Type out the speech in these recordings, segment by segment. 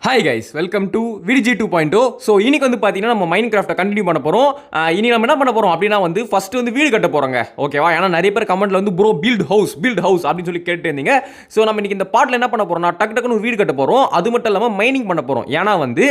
Hi guys, welcome to VDG 2.0. So இன்னைக்கு வந்து பார்த்தீங்கன்னா நம்ம மைண்ட் கிராஃப்ட்டை கண்டினியூ பண்ண போகிறோம். இனி நம்ம என்ன பண்ண போகிறோம் அப்படின்னா வந்து ஃபர்ஸ்ட் வந்து வீடு கட்ட போகிறோங்க. ஓகேவா? ஏன்னா நிறைய பேர் கமெண்ட்ல வந்து ப்ரோ பில்ட் ஹவுஸ் அப்படின்னு சொல்லி கேட்டு இருந்தீங்க. ஸோ நம்ம இன்னைக்கு இந்த பாட்டில் என்ன பண்ண போகிறோம்னா டக்குன்னு ஒரு வீடு கட்ட போகிறோம். அது மட்டும் இல்லாமல் மைனிங் பண்ண போகிறோம். ஏன்னா வந்து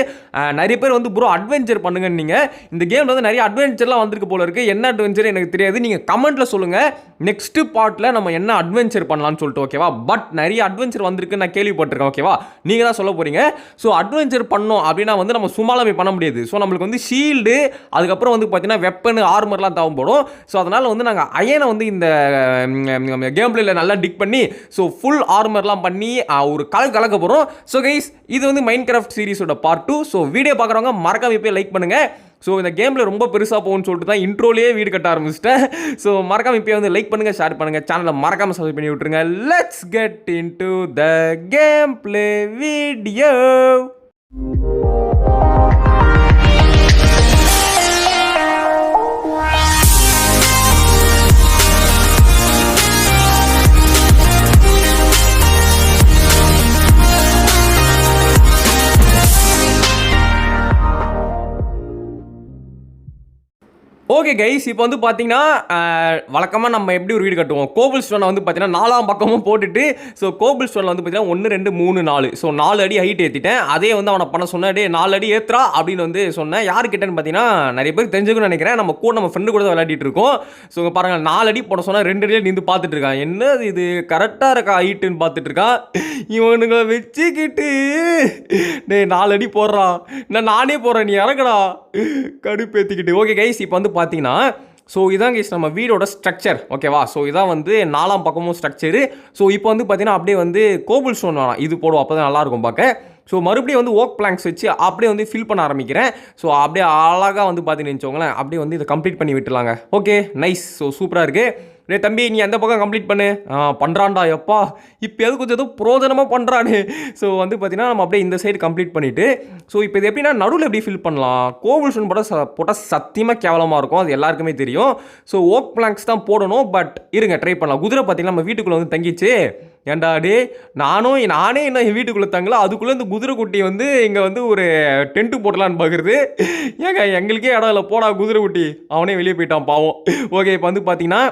நிறைய பேர் வந்து ப்ரோ அட்வென்ச்சர் பண்ணுங்கன்னு நீங்கள் இந்த கேமில் வந்து நிறைய அட்வென்ச்சர்லாம் வந்திருக்கு போல இருக்குது. என்ன அட்வென்ச்சர் எனக்கு தெரியாது, நீங்கள் கமெண்ட்டில் சொல்லுங்கள். நெக்ஸ்ட் பார்ட்டில் நம்ம என்ன அட்வென்ச்சர் பண்ணலாம்னு சொல்லிட்டு. ஓகேவா? பட் நிறைய அட்வென்ச்சர் வந்திருக்கு நான் கேள்விப்பட்டிருக்கேன். ஓகேவா? நீங்கள் தான் சொல்ல போகிறீங்க. ஸோ அட்வென்ச்சர் பண்ணோம் அப்படின்னா வந்து நம்ம சும்மாலாமே பண்ண முடியாது. ஸோ நம்மளுக்கு வந்து ஷீல்டு, அதுக்கப்புறம் வந்து பார்த்தீங்கன்னா வெப்பன், ஆர்மர்லாம் தேவைப்படும். ஸோ அதனால் வந்து நாங்கள் அயனை வந்து இந்த கேம் பிளேயில் நல்லா டிக் பண்ணி ஸோ ஃபுல் ஆர்மர்லாம் பண்ணி ஒரு கலக்க போகிறோம். ஸோ கைஸ், இது வந்து மைண்ட் கிராஃப்ட் சீரிஸோட பார்ட் 2. ஸோ வீடியோ பார்க்குறவங்க மறக்காம போய் லைக் பண்ணுங்கள். ஸோ இந்த கேமில் ரொம்ப பெருசாக போகும்னு சொல்லிட்டு தான் இன்ட்ரோலேயே வீடு கட்ட ஆரம்பிச்சிட்டேன். ஸோ மறக்காம இப்போ வந்து லைக் பண்ணுங்கள், ஷேர் பண்ணுங்கள், சேனலை மறக்காமல் சப்ஸ்கிரைப் பண்ணி விட்டுருங்க. Let's get into the game play video. Okay guys, இப்போ வந்து பார்த்தீங்கன்னா வழக்கமாக நம்ம எப்படி ஒரு வீடு கட்டுவோம், கோபிள் ஸ்டோனை வந்து பார்த்தீங்கன்னா 4 பக்கமும் போட்டுட்டு, ஸோ கோபிள் ஸ்டோனில் வந்து பார்த்தீங்கன்னா 1 2 3 4, ஸோ 4 அடி ஹைட் ஏற்றிட்டேன். அதே வந்து அவனை பண்ண சொன்னேன், டே 4 அடி ஏற்றுறா அப்படின்னு வந்து சொன்னேன். யாருக்கிட்டன்னு பார்த்தீங்கன்னா நிறைய பேர் தெரிஞ்சுக்கணும்னு நினைக்கிறேன். நம்ம ஃப்ரெண்டு கூட தான் விளையாடிட்டு இருக்கோம். ஸோ பாருங்கள், 4 அடி போட சொன்னால் 2 அடியில் நின்று பார்த்துட்டு இருக்கான். என்ன இது கரெக்டாக இருக்கா ஹைட்டுன்னு பார்த்துட்டு இருக்கான். இவனுங்களை வச்சுக்கிட்டு டே 4 அடி போடுறான், நானே போடுறேன், நீ இறக்கடா கடுப்பேற்றிக்கிட்டு. ஓகே கைஸ், இப்போ வந்து பார்த்தீங்கன்னா ஸோ இதான் கைஸ் நம்ம வீடோட ஸ்ட்ரக்சர். ஓகேவா? ஸோ இதான் வந்து 4 பக்கமும் ஸ்ட்ரக்சரு. ஸோ இப்போ வந்து பார்த்தீங்கன்னா அப்படியே வந்து கோபிள் ஸ்டோன் வேணாம், இது போடுவோம், அப்போ தான் நல்லாயிருக்கும் பார்க்க. ஸோ மறுபடியும் வந்து ஓக் பிளாங்க்ஸ் வச்சு அப்படியே வந்து ஃபில் பண்ண ஆரம்பிக்கிறேன். ஸோ அப்படியே அழகாக வந்து பார்த்தீங்கன்னு வச்சுக்கோங்களேன், அப்படியே வந்து இதை கம்ப்ளீட் பண்ணி விட்டுலாங்க. Okay, nice. ஸோ சூப்பராக இருக்குது. டே தம்பி, நீ அந்த பக்கம் கம்ப்ளீட் பண்ணு. பண்ணுறான்டா எப்பா, இப்போ எது கொஞ்சம் எதுவும் புரோஜனமாக பண்ணுறானு. ஸோ வந்து பார்த்தீங்கன்னா நம்ம அப்படியே இந்த சைடு கம்ப்ளீட் பண்ணிவிட்டு, ஸோ இப்போ இது எப்படின்னா நடுவில் எப்படி ஃபில் பண்ணலாம். கோபிள் ஸ்டோன் போட்டால் சத்தியமாக கேவலமாக இருக்கும், அது எல்லாருக்குமே தெரியும். ஸோ ஓக் பிளாங்க்ஸ் தான் போடணும். பட் இருங்க, ட்ரை பண்ணலாம். குதிரை பார்த்தீங்கன்னா நம்ம வீட்டுக்குள்ளே வந்து தங்கிச்சு. ஏன்டா டே, நானே என்ன என் வீட்டுக்குள்ளே தங்கல, அதுக்குள்ளே இந்த குதிரை குட்டி வந்து இங்கே வந்து ஒரு டென்ட்டு போடலான்னு பார்க்குறது. ஏங்க எங்களுக்கே இடம் இல்லை, போடா குதிரை குட்டி, அவனே வெளியே போயிட்டான் பாவம். ஓகே, இப்போ வந்து பார்த்தீங்கன்னா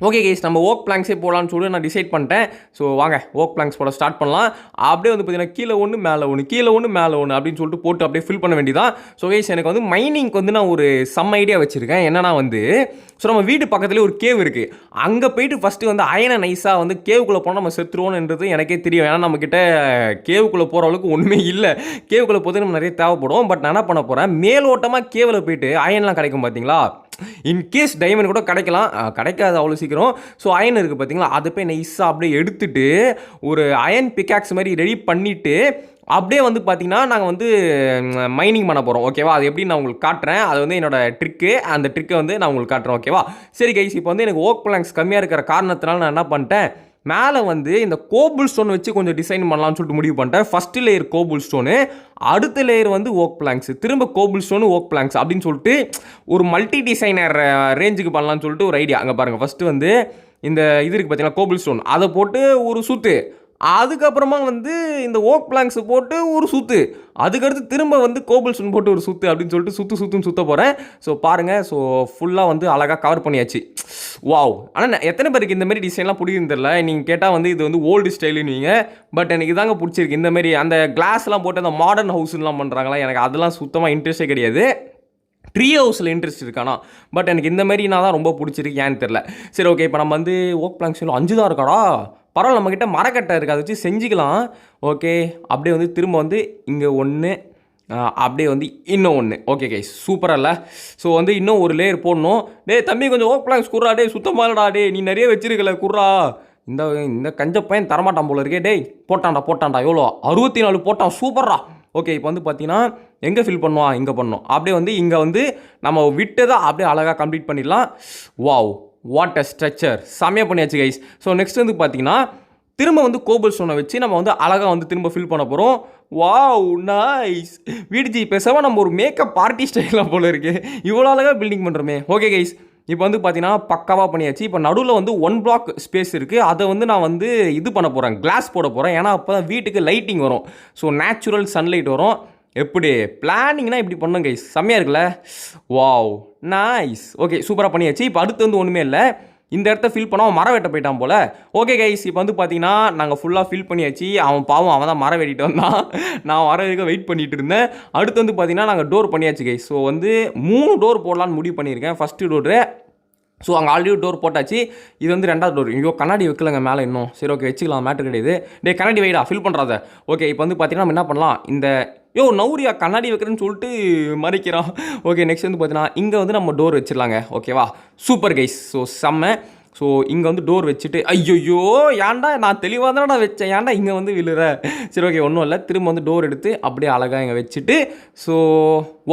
ஓகே கைஸ், நம்ம ஓக் பிளாங்க்ஸே போடலான்னு சொல்லி நான் டிசைட் பண்ணிட்டேன். ஸோ வாங்க ஓக் பிளாங்க்ஸ் போட ஸ்டார்ட் பண்ணலாம். அப்படியே வந்து பார்த்தீங்கன்னா கீழே 1 மேலே 1, கீழே 1 மேலே 1 அப்படின்னு சொல்லிட்டு போட்டு அப்படியே ஃபில் பண்ண வேண்டியதான். ஸோ கைஸ், எனக்கு வந்து மைனிங்க்கு வந்து நான் ஒரு ஐடியா வச்சுருக்கேன். என்னன்னா வந்து ஸோ நம்ம வீட்டு பக்கத்துலேயே ஒரு கேவ் இருக்குது. அங்கே போயிட்டு ஃபஸ்ட்டு வந்து அயனை நைஸாக வந்து கேவுக்குள்ளே போனால் நம்ம செத்துருவோன்றது எனக்கே தெரியும். ஏன்னா நம்மக்கிட்ட கேவுக்குள்ளே போகிற அளவுக்கு ஒன்றுமே இல்லை. கேவுக்குள்ளே போது நம்ம நிறைய தேவைப்படும். பட் நான் என்ன பண்ண போகிறேன், மேலோட்டமாக கேவில் போயிட்டு அயன்லாம் கிடைக்கும் பார்த்தீங்களா, இன்கேஸ் டைமண்ட் கூட கிடைக்காது அவ்வளோ சீக்கிரம். ஸோ அயன் இருக்குது பார்த்தீங்களா, அதை போய் நைஸாக அப்படியே எடுத்துகிட்டு ஒரு அயன் பிக்காக்ஸ் மாதிரி ரெடி பண்ணிவிட்டு அப்படியே வந்து பார்த்தீங்கன்னா நாங்கள் வந்து மைனிங் பண்ண போகிறோம். ஓகேவா? அது எப்படி நான் உங்களுக்கு காட்டுறேன். அது வந்து என்னோட ட்ரிக்கு. அந்த ட்ரிக்கை வந்து நான் உங்களுக்கு காட்டுறேன். ஓகேவா? சரி கைஸ், இப்போ வந்து எனக்கு ஓக் பிளாங்க்ஸ் கம்மியாக இருக்கிற காரணத்தினால நான் என்ன பண்ணிட்டேன், மேலே வந்து இந்த கோபிள் ஸ்டோன் வச்சு கொஞ்சம் டிசைன் பண்ணலாம்னு சொல்லிட்டு முடிவு பண்ணிட்டேன். ஃபஸ்ட்டு லேயர் கோபிள் ஸ்டோனு, அடுத்த லேயர் வந்து ஓக் பிளாங்க்ஸ், திரும்ப கோபிள் ஸ்டோனு ஓக் பிளாங்க்ஸ் அப்படின்னு சொல்லிட்டு ஒரு மல்டி டிசைனர் ரேஞ்சுக்கு பண்ணலான்னு சொல்லிட்டு ஒரு ஐடியா. அங்கே பாருங்கள், ஃபஸ்ட்டு வந்து இந்த இது இருக்குது பார்த்தீங்கன்னா கோபிள் ஸ்டோன், அதை போட்டு ஒரு சுற்று, அதுக்கப்புறமா வந்து இந்த ஓக் பிளாங்க்ஸ் போட்டு ஒரு சுற்று, அதுக்கடுத்து திரும்ப வந்து கோபிள் ஸ்டோன் போட்டு ஒரு சுற்று அப்படின்னு சொல்லிட்டு சுற்ற போகிறேன். ஸோ பாருங்கள், ஸோ ஃபுல்லாக வந்து அழகாக கவர் பண்ணியாச்சு. வாவ்! ஆனால் எத்தனை பேருக்கு இந்த மாதிரி டிசைன்லாம் பிடிக்குன்னு தெரியல. நீங்கள் கேட்டால் வந்து இது வந்து ஓல்டு ஸ்டைலுன்னுவீங்க. பட் எனக்கு இதாங்க பிடிச்சிருக்கு. இந்த மாதிரி அந்த கிளாஸ்லாம் போட்டு அந்த மாடர்ன் ஹவுஸ்லாம் பண்ணுறாங்களா, எனக்கு அதெல்லாம் சுத்தமாக இன்ட்ரெஸ்ட்டே கிடையாது. ட்ரீ ஹவுஸில் இன்ட்ரெஸ்ட் இருக்கானா, பட் எனக்கு இந்த மாதிரி நான் தான் ரொம்ப பிடிச்சிருக்கு, ஏன்னு தெரில. சரி ஓகே, இப்போ நம்ம வந்து ஓக் பிளாங்க்ஸ் 5 தான் இருக்காடா, பரவாயில்ல, நம்மக்கிட்ட மரக்கட்டை இருக்குது, அதை வச்சு செஞ்சுக்கலாம். ஓகே, அப்படியே வந்து திரும்ப வந்து இங்கே 1, அப்படியே வந்து இன்னும் 1. ஓகே கைஸ், சூப்பராக இல்லை? ஸோ வந்து இன்னும் ஒரு லேயர் போடணும். டே தம்பி, கொஞ்சம் ஓக் பிளாங்க்ஸ் குர்றா, டே சுத்தமாகடா, டே நீ நிறைய வச்சிருக்கல குர்றா. இந்த கஞ்ச பையன் தரமாட்டான் போல இருக்கே. டேய் போட்டான்டா, எவ்வளோ 64 போட்டான், சூப்பர்ரா. ஓகே, இப்போ வந்து பார்த்தீங்கன்னா எங்கே ஃபில் பண்ணுவான், இங்கே பண்ணணும். அப்படியே வந்து இங்கே வந்து நம்ம விட்டதை அப்படியே அழகாக கம்ப்ளீட் பண்ணிடலாம். வாவ், வாட் அ ஸ்ட்ரக்சர், செம்மையாக பண்ணியாச்சு கைஸ். ஸோ நெக்ஸ்ட் வந்து பார்த்தீங்கன்னா திரும்ப வந்து கோபிள் ஸ்டோனை வச்சு நம்ம வந்து அழகாக வந்து திரும்ப ஃபில் பண்ண போகிறோம். Wow, nice. வீடிஜி பேசாமல் நம்ம ஒரு மேக்கப் பார்ட்டி ஸ்டைலாக போல இருக்குது, இவ்வளோ அழகாக பில்டிங் பண்ணுறோமே. ஓகே கைஸ், இப்போ வந்து பார்த்தீங்கன்னா பக்காவாக பண்ணியாச்சு. இப்போ நடுவில் வந்து 1 பிளாக் ஸ்பேஸ் இருக்குது. அதை வந்து நான் வந்து இது பண்ண போகிறேன், கிளாஸ் போட போகிறேன். ஏன்னா அப்போ தான் வீட்டுக்கு லைட்டிங் வரும். ஸோ நேச்சுரல் சன்லைட் வரும். எப்படி பிளானிங்னா இப்படி பண்ணுங்க கைஸ், செம்மையாக இருக்குல்ல? Wow nice. ஓகே சூப்பராக பண்ணியாச்சு. இப்போ அடுத்து வந்து ஒன்றுமே இல்லை, இந்த இடத்த ஃபில் பண்ண அவன் மரம் வெட்ட போயிட்டான் போல். ஓகே கைஸ், இப்போ வந்து பார்த்தீங்கன்னா நாங்கள் ஃபுல்லாக ஃபில் பண்ணியாச்சு. அவன் பாவம், அவன் தான் மரம் வெட்டிட்டு வந்தான். நான் வர வரைக்கும் வெயிட் பண்ணிட்டு இருந்தேன். அடுத்து வந்து பார்த்தீங்கன்னா நாங்கள் டோர் பண்ணியாச்சு கைஸ். ஸோ வந்து 3 டோர் போடலான்னு முடிவு பண்ணியிருக்கேன். ஃபஸ்ட்டு டோரு, ஸோ அங்கே ஆல்ரெடி டோர் போட்டாச்சு. இது வந்து 2வது டோர். ஐயோ கண்ணாடி வைக்கலங்க மேலே இன்னும். சரி ஓகே வச்சுக்கலாம், மேட்ரு கிடையாது. டே கண்ணாடி வைடா, ஃபில் பண்ணுறாத. ஓகே இப்போ வந்து பார்த்தீங்கன்னா நம்ம என்ன பண்ணலாம், இந்த நௌரியா கண்ணாடி வைக்கிறேன்னு சொல்லிட்டு மறைக்கிறான். ஓகே நெக்ஸ்ட் வந்து பார்த்தீங்கன்னா இங்கே வந்து நம்ம டோர் வச்சிடலாங்க. ஓகேவா, சூப்பர் கைஸ். ஸோ செம்ம. ஸோ இங்கே வந்து டோர் வச்சுட்டு, ஐயோ ஏன்டா நான் தெளிவாக தானே நான் வச்சேன், ஏன்டா இங்கே வந்து விழுற. சரி ஓகே ஒன்றும் இல்லை, திரும்ப வந்து டோர் எடுத்து அப்படியே அழகாக இங்கே வச்சுட்டு, ஸோ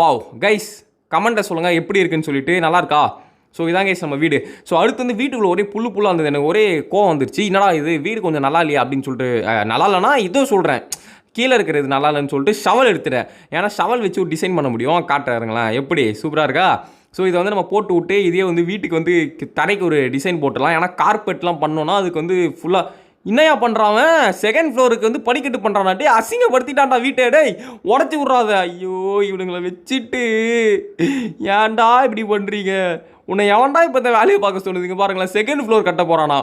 வாவ் கைஸ் கமெண்ட்டை சொல்லுங்கள் எப்படி இருக்குன்னு சொல்லிட்டு. நல்லா இருக்கா? ஸோ இதான் கைஸ் நம்ம வீடு. ஸோ அடுத்து வந்து வீட்டுக்குள்ளே ஒரே புல்லாக இருந்தது. எனக்கு ஒரே கோவம் வந்துருச்சு, என்னடா இது வீடு கொஞ்சம் நல்லா இல்லையா அப்படின்னு சொல்லிட்டு. நல்லா இல்லைனா இதுவும் சொல்கிறேன், கீழே இருக்கிறது நல்லா இல்லைன்னு சொல்லிட்டு ஷவல் எடுத்துட்டேன். ஏன்னா ஷவல் வச்சு ஒரு டிசைன் பண்ண முடியும். காட்டுறாருங்களேன் எப்படி சூப்பராக இருக்கா? ஸோ இதை வந்து நம்ம போட்டு விட்டு இதே வந்து வீட்டுக்கு வந்து தரைக்கு ஒரு டிசைன் போட்டுடலாம். ஏன்னா கார்பெட்லாம் பண்ணோன்னா அதுக்கு வந்து ஃபுல்லாக இன்னையா பண்ணுறான். 2nd ஃப்ளோருக்கு வந்து படிக்கட்டு பண்ணுறான்டே, அசிங்கப்படுத்திட்டான்டா வீட்டை. டேய் உடச்சி விட்றாத. ஐயோ இவனுங்களை வச்சுட்டு ஏன்டா இப்படி பண்ணுறீங்க? உன்னை எவன்டா இப்போ இந்த வேலையை பார்க்க சொல்லுதுங்க பாருங்களேன். 2nd ஃப்ளோர் கட்ட போகிறானா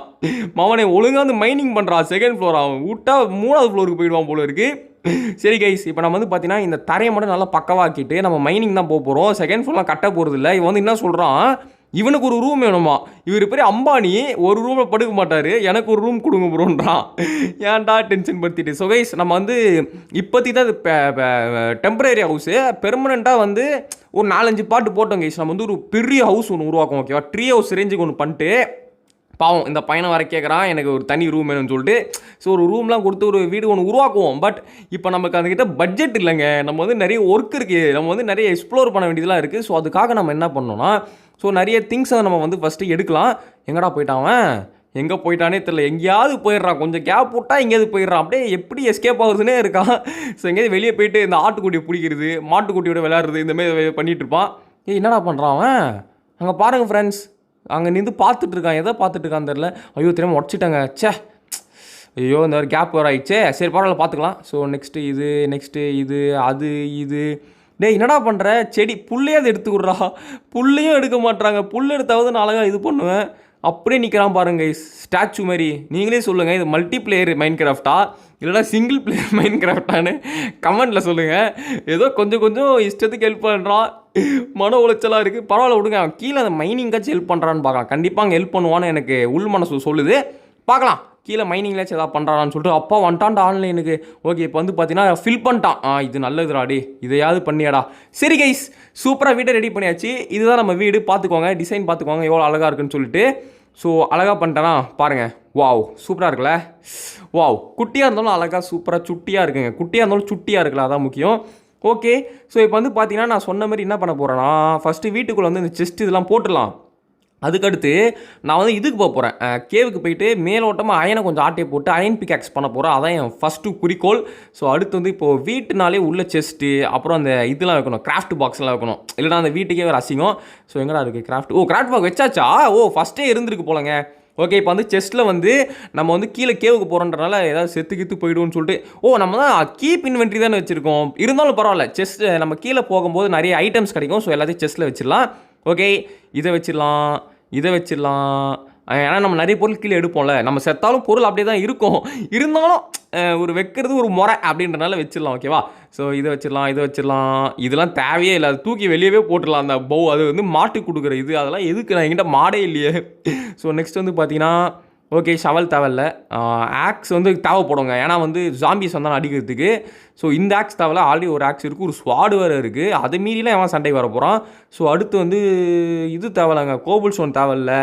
மவனை, ஒழுங்காக வந்து மைனிங் பண்ணுறான். 2nd ஃப்ளோர் அவன் விட்டா 3வது ஃப்ளோருக்கு போயிடுவான் போல இருக்கு. சரி கைஸ், இப்போ நம்ம வந்து பார்த்தீங்கன்னா இந்த தரையை மட்டும் நல்லா பக்கவாக்கிட்டு நம்ம மைனிங் தான் போக போகிறோம். 2nd ஃப்ளோர்லாம் கட்ட போகிறது இல்லை. இவன் வந்து என்ன சொல்கிறான், இவனுக்கு ஒரு ரூம் வேணுமா? இவர் பெரிய அம்பானி, ஒரு ரூமில் படுக்க மாட்டார், எனக்கு ஒரு ரூம் கொடுங்க ப்ரோன்றான். ஏன்டா டென்ஷன் படுத்திட்டு. ஸோ கைஸ் நம்ம வந்து இப்போத்தி தான் டெம்பரரி ஹவுஸு, பெர்மனெண்ட்டாக வந்து ஒரு 4-5 பாட்டு போட்டோம் கைஸ். நம்ம வந்து ஒரு பெரிய ஹவுஸ் ஒன்று உருவாக்கும். ஓகேவா, ட்ரீ ஹவுஸ் ரேஞ்சுக்கு ஒன்று பண்ணிட்டு, பாவம் இந்த பையனை வர கேட்குறான் எனக்கு ஒரு தனி ரூம் வேணும்னு சொல்லிட்டு. ஸோ ஒரு ரூம்லாம் கொடுத்து ஒரு வீடு ஒன்று உருவாக்குவோம். பட் இப்போ நமக்கு அதுக்கிட்ட பட்ஜெட் இல்லைங்க. நம்ம வந்து நிறைய ஒர்க் இருக்குது, நம்ம வந்து நிறைய எக்ஸ்ப்ளோர் பண்ண வேண்டியதெல்லாம் இருக்குது. ஸோ அதுக்காக நம்ம என்ன பண்ணோம்னா, ஸோ நிறைய திங்ஸை நம்ம வந்து ஃபஸ்ட்டு எடுக்கலாம். எங்கடா போயிட்டான், எங்கே போயிட்டானே தெரில, எங்கேயாவது போயிடுறான், கொஞ்சம் கேப் விட்டால் எங்கேயாவது போயிடுறான். அப்படியே எப்படி எஸ்கேப் ஆகுதுன்னே இருக்கான். ஸோ எங்கேயாவது வெளியே போயிட்டு இந்த ஆட்டுக்குட்டியை பிடிக்கிறது, மாட்டுக்குட்டியோட விளையாடுறது, இந்தமாரி பண்ணிகிட்டு இருப்பான். என்னடா பண்ணுறான் அவன்? அங்கே பாருங்கள் ஃப்ரெண்ட்ஸ், அங்கே நின்று பார்த்துட்டு இருக்கான். எதை பார்த்துட்டு இருக்கான்னு தெரில. ஐயோ தெரியாமல் உடச்சிட்டாங்க. சே ஐயோ இந்த ஒரு கேப் வர ஆயிடுச்சே. சரி பரவாயில்ல பார்த்துக்கலாம். ஸோ நெக்ஸ்ட்டு இது அது இது. டே என்னடா பண்ணுற, செடி புல்லையாவது எடுத்து விட்றா. புல்லையும் எடுக்க மாட்டாங்க. புல் எடுத்தாவது நான் அழகாக இது பண்ணுவேன். அப்படியே நிற்கிறான் பாருங்க ஸ்டாச்சு மாதிரி. நீங்களே சொல்லுங்கள், இது மல்டி பிளேயர் மைண்ட் கிராஃப்டா இல்லைனா சிங்கிள் பிளேயர் மைண்ட் கிராஃப்டான்னு கமெண்ட்டில் சொல்லுங்கள். ஏதோ கொஞ்சம் இஷ்டத்துக்கு ஹெல்ப் பண்ணுறான், மன உளைச்சலாக இருக்குது. பரவாயில்ல விடுங்க, அவன் கீழே அந்த மைனிங்காச்சும் ஹெல்ப் பண்ணுறான்னு பார்க்கலாம். கண்டிப்பாக அங்கே ஹெல்ப் பண்ணுவான்னு எனக்கு உள் மனசு சொல்லுது. பார்க்கலாம் கீழே மைனிங்லாச்சும் எதாவது பண்ணுறான்னு சொல்லிட்டு. அப்பா வந்துட்டான்டா ஆன்லைனுக்கு. ஓகே இப்போ வந்து பார்த்தீங்கன்னா ஃபில் பண்ணிட்டான். இது நல்லதுடா, டே இதையாவது பண்ணியாடா. சரி கைஸ் சூப்பராக வீட்டை ரெடி பண்ணியாச்சு. இதுதான் நம்ம வீடு. பார்த்துக்கோங்க, டிசைன் பார்த்துக்கோங்க எவ்வளோ அழகாக இருக்குன்னு சொல்லிட்டு. ஸோ அழகாக பண்ணிட்டேனா பாருங்கள். வாவ் சூப்பராக இருக்குல்ல? வாவ் குட்டியாக இருந்தாலும் அழகாக சூப்பராக சுட்டியாக இருக்குங்க. குட்டியாக இருந்தாலும் சுட்டியாக இருக்குல்ல, அதான் முக்கியம். ஓகே ஸோ இப்போ வந்து பார்த்தீங்கன்னா நான் சொன்ன மாதிரி என்ன பண்ண போகிறேன்னா, ஃபஸ்ட்டு வீட்டுக்குள்ளே வந்து இந்த செஸ்ட் இதெல்லாம் போட்டுடலாம். அதுக்கடுத்து நான் வந்து இதுக்கு போக போகிறேன், கேவுக்கு போயிட்டு மேலோட்டமாக அயனை கொஞ்சம் ஆட்டையை போட்டு அயன் பிகாக்ஸ் பண்ண போகிறேன். அதான் என் ஃபஸ்ட்டு குறிக்கோள். ஸோ அடுத்து வந்து இப்போது வீட்டுனாலே உள்ள செஸ்ட்டு, அப்புறம் அந்த இதெல்லாம் வைக்கணும், கிராஃப்ட் பாக்ஸ்லாம் வைக்கணும். இல்லைனா அந்த வீட்டுக்கே வேறு அசிங்கம். ஸோ எங்கடா இருக்குது கிராஃப்ட்? Craft box வச்சாச்சா? ஃபஸ்ட்டே இருந்திருக்கு போலங்க. ஓகே இப்போ வந்து செஸ்ட்டில் வந்து நம்ம வந்து கீழே கேவுக்கு போகிறோன்றனால ஏதாவது செத்து போயிடுவோன்னு சொல்லிட்டு நம்ம தான் கீப் இன்வென்ட்ரி தானே வச்சுருக்கோம். இருந்தாலும் பரவாயில்ல, செஸ்ட் நம்ம கீழே போகும்போது நிறைய ஐட்டம்ஸ் கிடைக்கும். ஸோ எல்லாத்தையும் செஸ்ட்டில் வச்சிடலாம். ஓகே இதை வச்சிடலாம். ஏன்னா நம்ம நிறைய பொருள் கீழே எடுப்போம்ல, நம்ம செத்தாலும் பொருள் அப்படியே தான் இருக்கும். இருந்தாலும் ஒரு வைக்கிறது ஒரு முறை அப்படின்றனால வச்சிடலாம். ஓகேவா? ஸோ இதை வச்சிடலாம். இதெல்லாம் தேவையே இல்லை, அது தூக்கி வெளியவே போட்டுடலாம். அந்த பவு அது வந்து மாட்டு கொடுக்குற இது, அதெல்லாம் எதுக்கு? நான் என்கிட்ட மாடே இல்லையே. ஸோ நெக்ஸ்ட் வந்து பார்த்தீங்கன்னா ஓகே ஷவல் தேவையில்ல, ஆக்ஸ் வந்து தேவைப்படுங்க. ஏன்னா வந்து ஜாம்பிஸ் வந்தாலும் அடிக்கிறதுக்கு. ஸோ இந்த ஆக்ஸ் தேவையில்ல, ஆல்ரெடி ஒரு ஆக்ஸ் இருக்குது, ஒரு ஸ்வாடு வேறு இருக்குது. அதை மீறிலாம் எவன் சண்டைக்கு வர போகிறான். ஸோ அடுத்து வந்து இது தேவையில்லைங்க, கோபுல் ஸ்டோன் தேவையில்ல.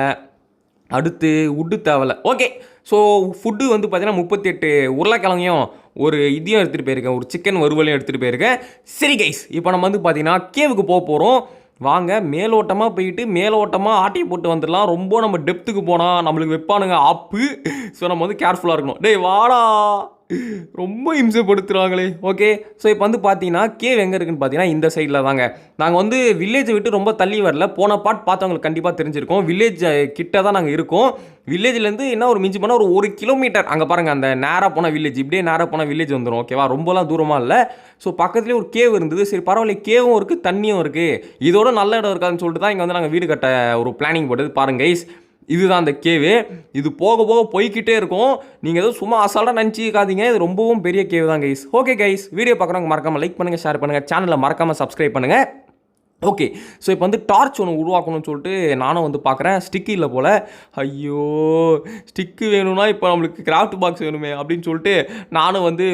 அடுத்து உட்டு தேவையில்ல. ஓகே ஸோ ஃபுட்டு வந்து பார்த்தீங்கன்னா 38 உருளைக்கிழங்கையும் ஒரு இதையும் எடுத்துகிட்டு போயிருக்கேன், ஒரு சிக்கன் வறுவலையும் எடுத்துகிட்டு போயிருக்கேன். சரி கைஸ் இப்போ நம்ம வந்து பார்த்தீங்கன்னா கேவுக்கு போக போகிறோம். வாங்க மேலோட்டமாக போயிட்டு மேலோட்டமாக ஆட்டியை போட்டு வந்துடலாம். ரொம்ப நம்ம டெப்த்துக்கு போனால் நம்மளுக்கு வைப்பானுங்க ஆப்பு. ஸோ நம்ம வந்து கேர்ஃபுல்லாக இருக்கணும். டேய் வாடா. ரொம்ப இம்சப்படுத்துகிறாங்களே. ஓகே, ஸோ இப்போ வந்து பார்த்தீங்கன்னா கேவ் எங்கே இருக்குன்னு பார்த்தீங்கன்னா இந்த சைடில் தாங்க. நாங்கள் வந்து வில்லேஜை விட்டு ரொம்ப தள்ளி வரல. போன பார்ட் பார்த்தவங்களுக்கு கண்டிப்பாக தெரிஞ்சிருக்கும். வில்லேஜ் கிட்ட தான் நாங்கள் இருக்கோம். வில்லேஜ்லேருந்து என்ன ஒரு மிஞ்சி போனால் ஒரு கிலோமீட்டர் அங்கே பாருங்கள், அந்த நேராக போனால் வில்லேஜ், இப்படியே நேராக போனால் வில்லேஜ் வந்துடும். ஓகேவா, ரொம்பலாம் தூரமாக இல்லை. ஸோ பக்கத்துலேயே ஒரு கேவ் இருந்தது. சரி பரவாயில்ல, கேவும் இருக்குது தண்ணியும் இருக்குது, இதோட நல்ல இடம் இருக்காதுன்னு சொல்லிட்டு தான் இங்கே வந்து நாங்கள் வீடு கட்ட ஒரு பிளானிங் போட்டது. பாருங்க கைஸ், இதுதான் அந்த கேவு. இது போக போக போய்கிட்டே இருக்கும். நீங்கள் எதுவும் சும்மா அசால்ட்டாக நினச்சிக்காதீங்க, இது ரொம்பவும் பெரிய கேவு தான் கைஸ். ஓகே கைஸ், வீடியோ பார்க்குறவங்க மறக்காமல் லைக் பண்ணுங்கள், ஷேர் பண்ணுங்கள், சேனலை மறக்காமல் சப்ஸ்கிரைப் பண்ணுங்கள். ஓகே, ஸோ இப்போ வந்து டார்ச் ஒன்று உருவாக்கணும்னு சொல்லிட்டு நானும் வந்து பார்க்குறேன். ஸ்டிக்கு இல்லை போல். ஐயோ, ஸ்டிக்கு வேணும்னா இப்போ நம்மளுக்கு கிராஃப்ட் பாக்ஸ் வேணுமே அப்படின்னு சொல்லிட்டு நானும் வந்து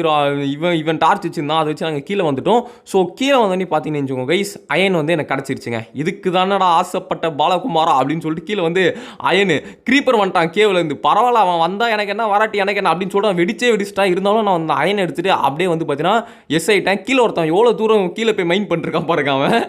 இவன் டார்ச் வச்சுருந்தான், அதை வச்சு நாங்கள் கீழே வந்துட்டோம். ஸோ கீழே வந்தோடனே பார்த்தீங்கன்னு வச்சுக்கோங்க கைஸ், அயன் வந்து எனக்கு கிடச்சிருச்சுங்க. இதுக்கு தானடா ஆசைப்பட்ட பாலகுமாரா அப்படின்னு சொல்லிட்டு கீழே வந்து அயனு க்ரீப்பர் வந்துட்டான் கேவ்லேருந்து. பரவாயில்ல, அவன் வந்தால் எனக்கு என்ன, வராட்டி எனக்கு என்ன அப்படின்னு சொல்லிட்டு வெடிச்சிட்டான். இருந்தாலும் நான் அந்த அயனை எடுத்துகிட்டு அப்படியே வந்து பார்த்தீங்கன்னா எஸ் ஆகிட்டேன். கீழே ஒருத்தன் எவ்வளோ தூரம் கீழே போய் மைண்ட் பண்ணிருக்கான் பாருங்க அவன்.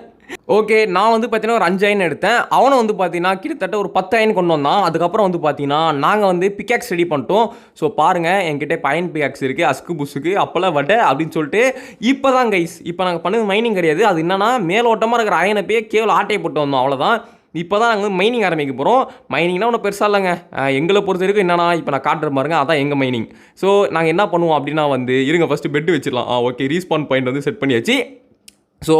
ஓகே, நான் வந்து பார்த்தீங்கன்னா ஒரு 5 அயன் எடுத்தேன். அவனை வந்து பார்த்தீங்கன்னா கிட்டத்தட்ட ஒரு 10 அயன் கொண்டு வந்தான். அதுக்கப்புறம் வந்து பார்த்தீங்கன்னா நாங்கள் வந்து பிக்காக்ஸ் ரெடி பண்ணிட்டோம். ஸோ பாருங்கள், என்கிட்ட பயன் பிக்காக்ஸ் இருக்குது, அஸ்கு புஸ்ஸுக்கு அப்போல்லாம் வடை அப்படின்னு சொல்லிட்டு. இப்போ தான் கைஸ், இப்போ நாங்கள் பண்ணது மைனிங் கிடையாது. அது என்னன்னா மேலோட்டமாக இருக்கிற அயனை போய் கேவல ஆட்டையை போட்டு வந்தோம், அவ்வளோதான். இப்போ தான் நாங்கள் மைனிங் ஆரம்பிக்க போகிறோம். மைனிங்னா ஒன்றும் பெருசாக இல்லைங்க. எங்களை பொறுத்த வரைக்கும் என்னன்னா, இப்போ நான் காட்டுற பாருங்க, அதான் எங்கள் மைனிங். ஸோ நாங்கள் என்ன பண்ணுவோம் அப்படின்னா வந்து, இருங்க ஃபஸ்ட்டு பெட்டு வச்சிடலாம். ஓகே, ரீஸ்பான் பாயிண்ட் வந்து செட் பண்ணியாச்சு. ஸோ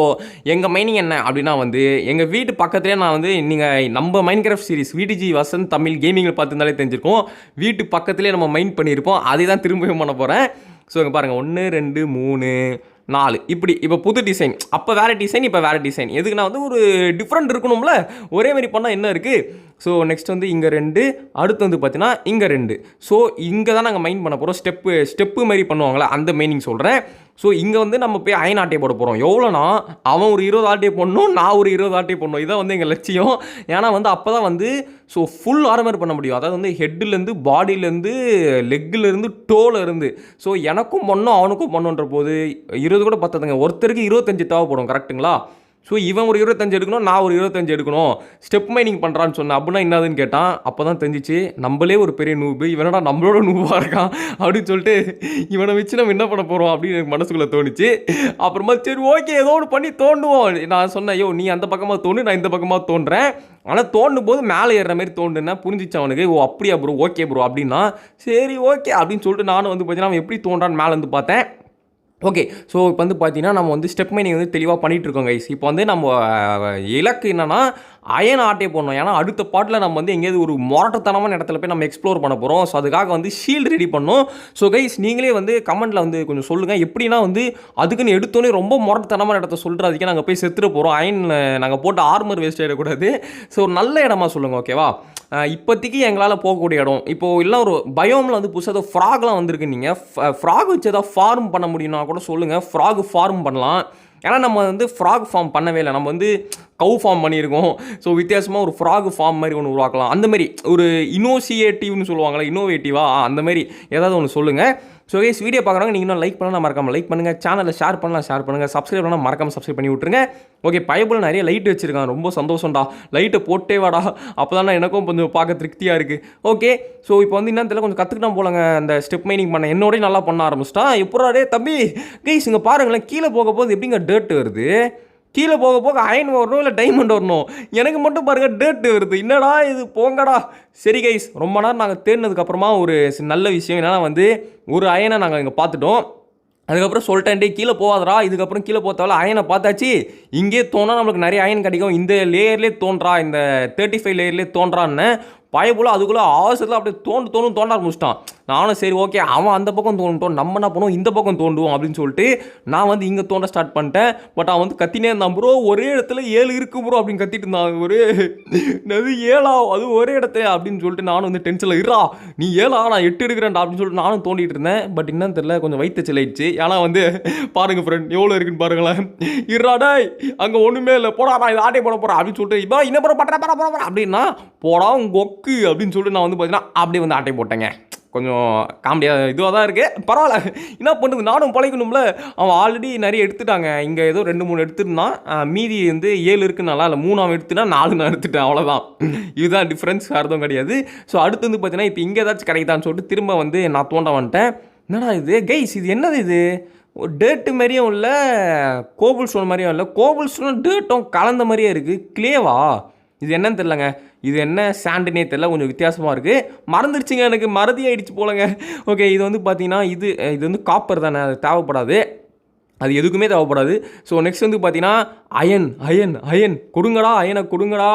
எங்கள் மைனிங் என்ன அப்படின்னா வந்து, எங்கள் வீட்டு பக்கத்துலேயே நான் வந்து, நீங்கள் நம்ம மைன்கிராஃப்ட் சீரிஸ் விடிஜி வசந்த் தமிழ் கேமிங்கில் பார்த்துருந்தாலே தெரிஞ்சிருக்கோம். வீட்டு பக்கத்துலேயே நம்ம மைண்ட் பண்ணியிருப்போம். அதே தான் திரும்பவும் பண்ண போகிறேன். ஸோ இங்கே பாருங்கள், 1 2 3 4 இப்படி. இப்போ புது டிசைன், அப்போ வேறு டிசைன், இப்போ வேறு டிசைன். எதுக்குன்னா வந்து ஒரு டிஃப்ரெண்ட் இருக்கணும்ல, ஒரே மாதிரி பண்ணால் என்ன இருக்குது. ஸோ நெக்ஸ்ட் வந்து இங்கே 2, அடுத்து வந்து பார்த்தீங்கன்னா இங்கே 2. ஸோ இங்கே தான் நாங்கள் மைண்ட் பண்ண போகிறோம். ஸ்டெப்பு மாதிரி பண்ணுவாங்களே அந்த மைனிங் சொல்கிறேன். ஸோ இங்கே வந்து நம்ம போய் அயன் ஆட்டையை போட போகிறோம். எவ்வளோனா, அவன் ஒரு 20 ஆட்டையை போடணும், நான் ஒரு 20 ஆட்டையை போடணும். இதான் வந்து எங்கள் லட்சியம். ஏன்னா வந்து அப்போ தான் வந்து ஸோ ஃபுல் ஆர்மர் பண்ண முடியும். அதாவது வந்து ஹெட்டுலேருந்து, பாடியிலேருந்து, லெக்கிலேருந்து, டோலேருந்து. ஸோ எனக்கும் பண்ணணும், அவனுக்கும் பண்ணுன்ற போது 20 கூட பத்தாதுங்க. ஒருத்தருக்கு 25 தேவைப்படும். கரெக்டுங்களா? ஸோ இவன் ஒரு 25 எடுக்கணும், நான் ஒரு 25 எடுக்கணும். ஸ்டெப் மைனிங் பண்ணுறான்னு சொன்னேன். அப்படின்னா என்னதுன்னு கேட்டான். அப்போ தான் தெரிஞ்சிச்சு, நம்மளே ஒரு பெரிய நூபு, இவனடா நம்மளோட நூபாக இருக்கான் அப்படின்னு சொல்லிட்டு, இவனை வச்சு நம்ம என்ன பண்ண போகிறோம் அப்படின்னு எனக்கு மனசுக்குள்ளே தோணுச்சு. அப்புறமா சரி ஓகே, ஏதோ ஒன்று பண்ணி தோண்டுவோம். நான் சொன்னேன், ஐயோ நீ அந்த பக்கமாக தோண்டு, நான் இந்த பக்கமாக தோன்றேன். ஆனால் தோண்டும் போது மேலே ஏறுற மாதிரி தோண்டுன்னா புரிஞ்சிச்சு அவனுக்கு. ஓ அப்படியா ப்ரோ, ஓகே ப்ரோ அப்படின்னா. சரி ஓகே அப்படின்னு சொல்லிட்டு நானும் வந்து பார்த்தீங்கன்னா அவன் எப்படி தோன்றான்னு மேலே வந்து பார்த்தேன். ஓகே, ஸோ இப்போ வந்து பார்த்தீங்கன்னா நம்ம வந்து ஸ்டெப் மைனிங் வந்து தெளிவாக பண்ணிகிட்ருக்கோம் கைஸ். இப்போ வந்து நம்ம இலக்கு என்னென்னா அயன் ஆட்டையை போடணும். ஏன்னா அடுத்த பாட்டில் நம்ம வந்து எங்கேயாவது ஒரு மொரட்டத்தனமான இடத்துல போய் நம்ம எக்ஸ்ப்ளோர் பண்ண போகிறோம். ஸோ அதுக்காக வந்து ஷீல்டு ரெடி பண்ணணும். ஸோ கைஸ் நீங்களே வந்து கமெண்ட்டில் வந்து கொஞ்சம் சொல்லுங்கள், எப்படின்னா வந்து அதுக்குன்னு எடுத்தோன்னே ரொம்ப மொரட்டத்தனமான இடத்த சொல்கிறதுக்கே நாங்கள் போய் செத்துட்டு போகிறோம். அயன் நாங்கள் போட்டு ஆர்மர் வேஸ்ட் ஆகிடக்கூடாது. ஸோ நல்ல இடமா சொல்லுங்கள், ஓகேவா? இப்போதைக்கு எங்களால் போகக்கூடிய இடம் இப்போது எல்லாம் ஒரு பயோமில் வந்து புதுசாக ஃப்ராக்லாம் வந்திருக்கு. நீங்கள் ஃப்ராக் வச்சு எதாவது ஃபார்ம் பண்ண முடியும்னா கூட சொல்லுங்கள். ஃப்ராக் ஃபார்ம் பண்ணலாம். ஏன்னா நம்ம வந்து ஃப்ராக் ஃபார்ம் பண்ணவே இல்லை, நம்ம வந்து கவு ஃபார்ம் பண்ணியிருக்கோம். ஸோ வித்தியாசமாக ஒரு ஃப்ராக் ஃபார்ம் மாதிரி ஒன்று உருவாக்கலாம். அந்த மாதிரி ஒரு இனோசியேட்டிவ்னு சொல்லுவாங்களே, இன்னோவேட்டிவாக அந்த மாதிரி ஏதாவது ஒன்று சொல்லுங்கள். ஸோ கைஸ் வீடியோ பார்க்குறவங்க நீங்கள் இன்னும் லைக் பண்ணலாம், மறக்காமல் லைக் பண்ணுங்கள். சேனலில் ஷேர் பண்ணுங்கள். சப்ஸ்கிரைப் பண்ணால் மறக்காமல் சப்ஸ்கிரைப் பண்ணி விட்ருங்க. ஓகே, பயபுல் நிறைய லைட் வச்சுருக்கான், ரொம்ப சந்தோஷம்டா. லைட்டை போட்டே வாடா, அப்போ தானே எனக்கும் கொஞ்சம் பார்க்க திருப்தியாக இருக்குது. ஓகே, ஸோ இப்போ வந்து என்ன தெரியல, கொஞ்சம் கற்றுக்கிட்டா போலங்க அந்த ஸ்டெப் மைனிங் பண்ண. என்னோடய நல்லா பண்ண ஆரம்பிச்சிட்டான். எப்படாடே தம்பி கைஸ் இங்கே பாருங்களேன், கீழே போக போது எப்படிங்க டேர்ட் வருது. கீழே போக போக அயன் வரணும் இல்லை டைமண்ட் வரணும். எனக்கு மட்டும் பாருங்கள் டேர்ட் வருது. என்னடா இது, போங்கடா. சரி கைஸ், ரொம்ப நேரம் நாங்கள் தேடினதுக்கப்புறமா ஒரு நல்ல விஷயம் என்னென்னா வந்து ஒரு அயனை நாங்கள் இங்கே பார்த்துட்டோம். அதுக்கப்புறம் சொல்லிட்டேன், கீழே போகாதரா, இதுக்கப்புறம் கீழே போத்தால அயனை பார்த்தாச்சு. இங்கே தோணா நம்மளுக்கு நிறைய அயன் கிடைக்கும். இந்த லேயர்லேயே தோன்றா, இந்த 35 லேயர்லேயே தோன்றான்னு பயபோல் அதுக்குள்ளே ஆசத்தில் அப்படியே தோண்ட ஆரம்பிச்சிட்டான். நானும் சரி ஓகே, அவன் அந்த பக்கம் தோண்டிட்டோம், நம்ம என்ன பண்ணுவோம் இந்த பக்கம் தோண்டுவோம் அப்படின்னு சொல்லிட்டு நான் வந்து இங்கே தோண்ட ஸ்டார்ட் பண்ணிட்டேன். பட் அவன் வந்து கத்தினே இருந்தான். ப்ரோ ஒரே இடத்துல 7 இருக்கு ப்ரோ அப்படின்னு கத்திட்டு இருந்தான். ஒரு அது 7 அது ஒரே இடத்துல அப்படின்னு சொல்லிட்டு நானும் வந்து டென்ஷனில் இருறா, நீ 7 நான் 8 எடுக்கிறேன்டா அப்படின்னு சொல்லிட்டு நானும் தோண்டிட்டு இருந்தேன். பட் என்னன்னு தெரியல, கொஞ்சம் வயிற்று ஆயிடுச்சு. ஏன்னா வந்து பாருங்கள் ஃப்ரெண்ட் எவ்வளோ இருக்குன்னு பாருங்களேன். இருறாடா அங்கே ஒன்றுமே இல்லை, போடா நான் இதை ஆட்டை போட போகிறேன் அப்படின்னு சொல்லிட்டு இப்போ இன்னும் போகிற அப்படின்னா போடா கொக்கு அப்படின்னு சொல்லிட்டு நான் வந்து பார்த்தீங்கன்னா அப்படியே வந்து ஆட்டை போட்டேங்க. கொஞ்சம் காமெடியாக இதுவாக தான் இருக்குது, பரவாயில்ல. என்ன பண்ணுறது, நானும் பழகணும்ல. அவன் ஆல்ரெடி நிறைய எடுத்துட்டாங்க. இங்கே ஏதோ 2-3 எடுத்துருந்தான். மீதி வந்து 7 இருக்குனால இல்லை 3 அவன் எடுத்துனா 4 நான் எடுத்துட்டேன், அவ்வளோதான். இதுதான் டிஃப்ரென்ஸ், வேறு எதுவும் கிடையாது. ஸோ அடுத்து வந்து பார்த்தீங்கன்னா இப்போ இங்கே ஏதாச்சும் கிடைக்குதான்னு சொல்லிட்டு திரும்ப வந்து நான் தோண்ட வந்துட்டேன். என்னடா இது கைஸ், இது என்னது இது? ஒரு டேட்டு மாதிரியும் இல்லை, கோபுல் ஸ்டோன் மாதிரியும் இல்லை, கோபுல் ஸ்டோனும் டேட்டும் கலந்த மாதிரியே இருக்குது. கிளேவா? இது என்னன்னு தெரிலங்க. இது என்ன சாண்டுனே தெரில, கொஞ்சம் வித்தியாசமாக இருக்குது. மறந்துடுச்சுங்க, எனக்கு மறதி ஆகிடுச்சு போலங்க. ஓகே, இது வந்து பார்த்தீங்கன்னா இது வந்து காப்பர் தானே, அது தேவைப்படாது, அது எதுக்குமே தேவைப்படாது. ஸோ நெக்ஸ்ட் வந்து பார்த்தீங்கன்னா அயன் அயன் அயன் கொடுங்கடா, அயனை கொடுங்கடா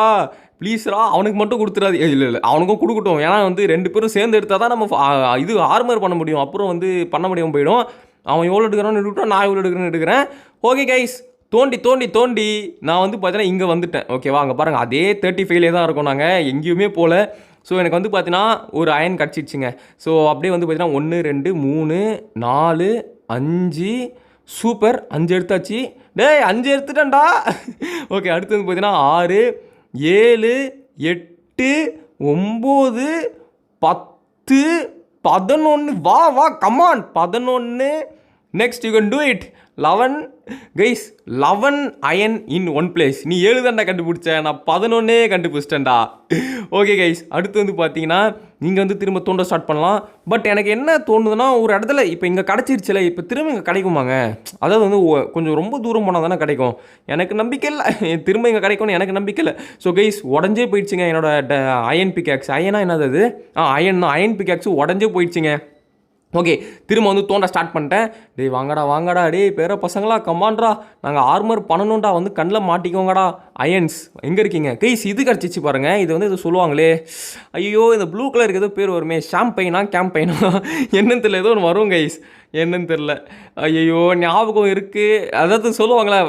ப்ளீஸ்ரா. அவனுக்கு மட்டும் கொடுத்துடாது. இல்லை அவனுக்கும் கொடுக்கட்டும், ஏன்னா வந்து 2 பேரும் சேர்ந்து எடுத்தால் தான் நம்ம இது ஆர்மர் பண்ண முடியும். அப்புறம் வந்து பண்ண முடியாமல் போயிடும். அவன் எவ்வளோ எடுக்கிறான்னு எடுக்கிட்டான், நான் எவ்வளோ எடுக்கிறேன்னு எடுக்கிறேன். ஓகே கைஸ், தோண்டி தோண்டி தோண்டி நான் வந்து பார்த்தீங்கன்னா இங்கே வந்துட்டேன். ஓகேவா? அங்கே பாருங்கள், அதே 35 தான் இருக்கோம், நாங்கள் எங்கேயுமே போகல. ஸோ எனக்கு வந்து பார்த்தீங்கன்னா ஒரு அயன் கிடச்சிடுச்சுங்க. ஸோ அப்படியே வந்து பார்த்தீங்கன்னா 1 2 3 4 5 சூப்பர், 5 எடுத்தாச்சு. டேய் 5 எடுத்துட்டேன்டா. ஓகே, அடுத்து வந்து பார்த்தீங்கன்னா 6 7 8 9 10 11. வா வா come on, 11. Next you can do it. 11 guys, 11 iron in one place. நீ 7 தான்டா கண்டுபிடிச்சேன், நான் 11 கண்டுபிடிச்சிட்டேன்டா. ஓகே கைஸ், அடுத்து வந்து பார்த்தீங்கன்னா நீங்கள் வந்து திரும்ப தோண்ட ஸ்டார்ட் பண்ணலாம். பட் எனக்கு என்ன தோணுதுன்னா, ஒரு இடத்துல இப்போ இங்கே கிடச்சிருச்சுல, இப்போ திரும்ப இங்கே கிடைக்குமாங்க? அதாவது வந்து கொஞ்சம் ரொம்ப தூரம் போனால் தானே கிடைக்கும். எனக்கு நம்பிக்கை இல்லை திரும்ப இங்கே கிடைக்கும்னு, எனக்கு நம்பிக்கை இல்லை. ஸோ கைஸ், உடஞ்சே போயிடுச்சுங்க என்னோட அயன் பிக்காக்ஸ். அயனா என்னது அது? அயன் தான், அயன் பிக்காக்ஸ் உடஞ்சே போயிடுச்சுங்க. ஓகே, திரும்ப வந்து தோண்ட ஸ்டார்ட் பண்ணிட்டேன். டேய் வாங்கடா வாங்கடா, டேய் பேர பசங்களா கமான்ட்ரா, நாங்கள் ஆர்மர் பண்ணணும்டா, வந்து கண்ணில் மாட்டிக்கோங்கடா. அயன்ஸ் எங்கே இருக்கீங்க கைஸ்? இது கிடச்சிச்சு பாருங்கள். இது வந்து இது சொல்லுவாங்களே, ஐயோ இந்த ப்ளூ கலருக்கு ஏதோ பேர் வருமே, ஷாம்பைனா கேம்பைனா என்னன்னு தெரியல, ஏதோ ஒன்று வரும் கைஸ், என்னன்னு தெரில. ஐயோ ஞாபகம் இருக்குது, அதாவது சொல்லுவாங்களே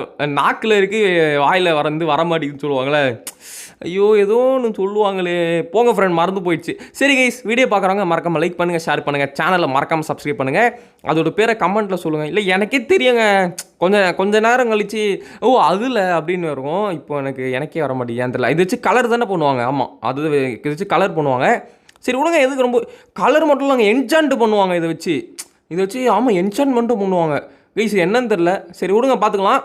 நாக்கில் இருக்குது வாயில் வர மாட்டேங்குதுன்னு சொல்லுவாங்களே. ஐயோ ஏதோ ஒன்று சொல்லுவாங்களே, போங்க ஃப்ரெண்ட், மறந்து போயிடுச்சு. சரி கைஸ், வீடியோ பார்க்குறவங்க மறக்காமல் லைக் பண்ணுங்கள், ஷேர் பண்ணுங்கள், சேனலை மறக்காமல் சப்ஸ்கிரைப் பண்ணுங்கள். அதோட பேரை கமெண்ட்டில் சொல்லுங்கள். இல்லை எனக்கே தெரியுங்க, கொஞ்சம் நேரம் கழிச்சு ஓ அதில் அப்படின்னு இருக்கும். இப்போ எனக்கே வர மாட்டேங்குது, ஏன் தெரியல. இது வச்சு கலர் தானே பண்ணுவாங்க. ஆமாம், இது வச்சு கலர் பண்ணுவாங்க. சரி விடுங்க, எதுக்கு ரொம்ப கலர் மட்டும் இல்லைங்க, என்சாண்ட் பண்ணுவாங்க இதை வச்சு. ஆமாம், என்சான்மெண்ட்டும் பண்ணுவாங்க கைஸ், என்னன்னு தெரில. சரி விடுங்க, பார்த்துக்கலாம்.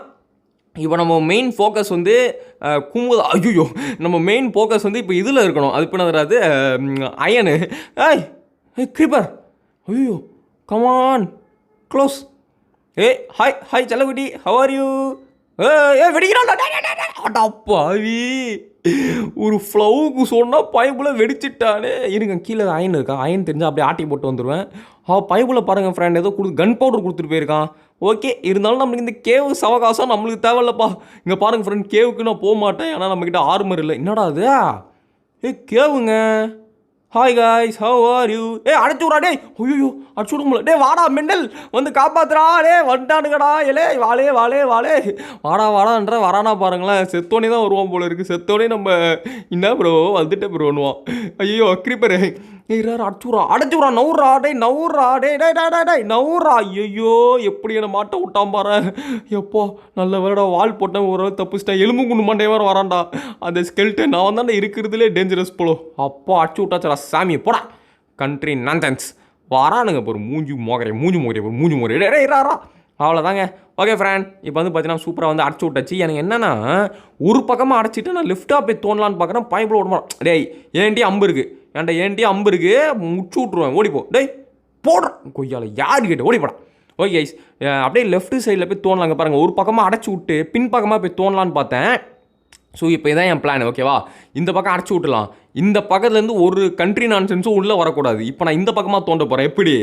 இப்போ நம்ம மெயின் ஃபோக்கஸ் வந்து குமுதா, ஐயோ நம்ம மெயின் ஃபோக்கஸ் வந்து இப்போ இதில் இருக்கணும். அது பின்னாது அயனு. ஏய் கிரீப்பர், ஐயோ கமான் க்ளோஸ். ஹாய் ஹாய் செல்லகுட்டி, ஹவ் ஆர் யூ? வெடிக்கிறான்டாவி, ஒரு ஃப்ளவுக்கு சொன்னால் பைப்பில் வெடிச்சிட்டானே. இருங்க, கீழே அயன் இருக்கா? அயன் தெரிஞ்சால் அப்படியே ஆட்டி போட்டு வந்துடுவேன். பைப்பில் பாருங்கள் ஃப்ரெண்ட், ஏதோ கன் பவுடர் கொடுத்துட்டு போயிருக்கான். ஓகே, இருந்தாலும் நம்மளுக்கு இந்த கேவு சவகாசம் நம்மளுக்கு தேவையில்லப்பா. இங்கே பாருங்கள் ஃப்ரெண்ட், கேவுக்கு நான் போக மாட்டேன், ஏன்னா நம்மக்கிட்ட ஆர்மர் இல்லை. என்னடா அது? கேவுங்க. Hi guys, how are you? அடைச்சு விட்றா, டே ஐயோ அடிச்சு விட முடியல. டே வாடா மெண்டல், வந்து காப்பாத்துறா. டே வந்துட்டானுங்கடா, ஏலே வாலே வாடான்ற வரானா பாருங்களேன். செத்தோனே தான் வருவான் போல இருக்குது. செத்தோனே நம்ம என்ன ப்ரோ வந்துட்டு ப்ரோ பண்ணுவான். ஐயோ கிரீப்பரு, அடைச்சுரா நவுறா, நவுறா. ஐயோ எப்படி என்னை மாட்ட விட்டான் பாரு. எப்போ நல்ல வேறடா, வால் போட்டேன், ஒரு தப்புச்சிட்டேன். எலும்பு குண்டு மண்டே வேறு வரான்டா அந்த ஸ்கெல்ட்டு. நான் தானே இருக்கிறதுலே டேஞ்சரஸ் போலோ. அப்போ அடிச்சு விட்டாச்சரா சாமி, போடா கண்ட்ரி நான்சென்ஸ். வரானுங்க ஒரு மூஞ்சி மோகரை டேரா. அவ்வளோதாங்க. ஓகே ஃப்ரெண்ட், இப்போ வந்து பார்த்தீங்கன்னா சூப்பராக வந்து அடைச்சி விட்டாச்சு. எனக்கு என்னென்னா, ஒரு பக்கமாக அடைச்சிட்டு நான் லெஃப்டாக போய் தோணலான்னு பார்க்குறேன். பைப்பில் ஓடுமா? டேய் ஏன்டி அம்பு இருக்குது, முச்சு விட்ருவேன், ஓடிப்போ. டேய் போடுறேன் கொய்யால, யார் கிட்ட ஓடி போடான். ஓகே கைஸ், அப்படியே லெஃப்ட் சைடில் போய் தோணலாங்க பாருங்கள். ஒரு பக்கமாக அடைச்சி விட்டு பின் பக்கமாக போய் தோணலான்னு பார்த்தேன். ஸோ இப்போ இதான் என் பிளான். ஓகேவா? இந்த பக்கம் அடைச்சி விட்டுலாம், இந்த பக்கத்துலேருந்து ஒரு கண்ட்ரி நான்சென்ஸும் உள்ளே வரக்கூடாது. இப்போ நான் இந்த பக்கமாக தோண்ட போகிறேன். எப்படி?